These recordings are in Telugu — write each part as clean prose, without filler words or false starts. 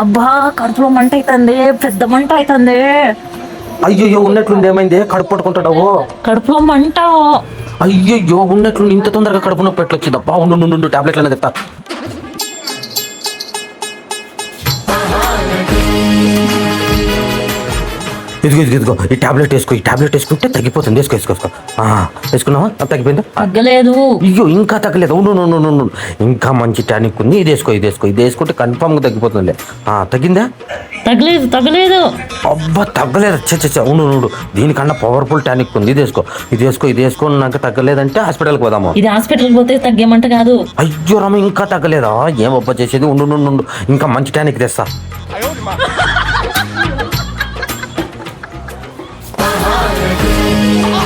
అబ్బా కడుపులో మంట అవుతుంది, పెద్ద మంట అవుతుంది. అయ్యయ్యో ఉన్నట్లుండి ఏమైంది? కడుపు పట్టుకుంటాడావు? కడుపులో మంట. అయ్యయ్యో ఉన్నట్లుండి ఇంత తొందరగా కడుపు నొప్పి ఎట్లా వచ్చింది? అబ్బా ఉండు టాబ్లెట్లు అనేది తెస్తా. ఇదిగో ఈ టాబ్లెట్ వేసుకో. ఈ టాబ్లెట్ వేసుకుంటే తగ్గిపోతుంది. వేసుకో. వేసుకున్నావా? తగ్గిపోయిందా? తగ్గలేదు. అయ్యో ఇంకా తగ్గలేదు. ఉండు ఇంకా మంచి టానిక్ ఉంది. ఇది వేసుకుంటే కన్ఫామ్ గా తగ్గిపోతుంది. తగ్గిందా? తగ్గలేదు. అబ్బా తగ్గలేదు. చచ్చ ఉండు. దీనికన్నా పవర్ఫుల్ టానిక్ ఉంది. ఇది వేసుకో. నాకు తగ్గలేదంటే హాస్పిటల్కి పోదాము. ఇది హాస్పిటల్కి పోతే తగ్గేమంట కాదు. అయ్యో రమ ఇంకా తగ్గలేదా? ఏం అబ్బా చేసేది? ఉండు ఇంకా మంచి టానిక్ తెస్తా.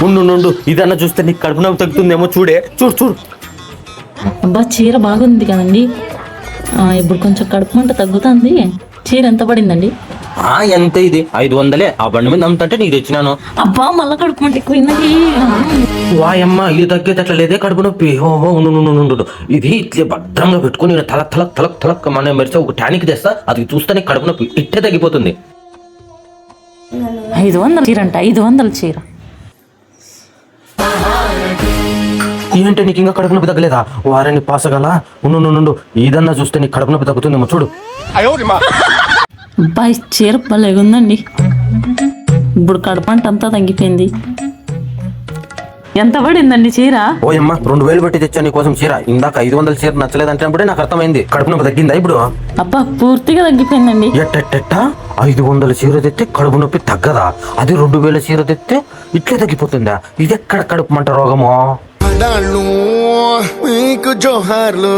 ఉండు ఇదన్నా చూస్తే నీకు కడుపు నొప్పి తగ్గుతుందేమో. చూడు. అబ్బా చీర బాగుంది కదండి. ఇప్పుడు కొంచెం కడుపు మంట తగ్గుతుంది. చీర ఎంత పడిందండి? ఎంత ఇది? 500. ఆ బండి మీద అమ్ముతుంటే నీకు తెచ్చినాను. అబ్బా మళ్ళా కడుపు మంట ఎక్కువైందండి. వాయమ్మ ఇది తగ్గేటట్ల లేదే కడుపు నొప్పి. ఉండు ఇది ఇట్లే భద్రంగా పెట్టుకుని తలక్ మన మెరిసే ఒక టానిక్ తెస్తా. అది చూస్తే కడుపు నొప్పి ఇట్టే తగ్గిపోతుంది. 500 చీర అంట. 500 చీర. ఏంటి నీకు ఇంకా కడుపు నొప్పి తగ్గలేదా? వారాన్ని పాసగల. ఉండు ఇదన్నా చూస్తే నీకు కడుపు నొప్పి తగ్గుతుందేమో. చూడు. అబ్బాయి చీర భలేగుందండి. ఇప్పుడు కడుపు మంట అంతా తగ్గిపోయింది. ఎంత పడిందండి చీర? ఓయమ్మ 2000 పెట్టి తెచ్చా నీకోసం చీర. ఇందాక 500 చీర నచ్చలేదంటే నాకు అర్థమైంది. కడుపు నొప్పి తగ్గిందా ఇప్పుడు? అబ్బా పూర్తిగా తగ్గిపోయిందండి. ఎట్ట 500 చీర తెస్తే కడుపు నొప్పి తగ్గదా? అది 2000 చీర తెస్తే ఇట్లే తగ్గిపోతుందా? ఇది ఎక్కడ కడుపు మంట రోగమో? మీకు జోహార్లు.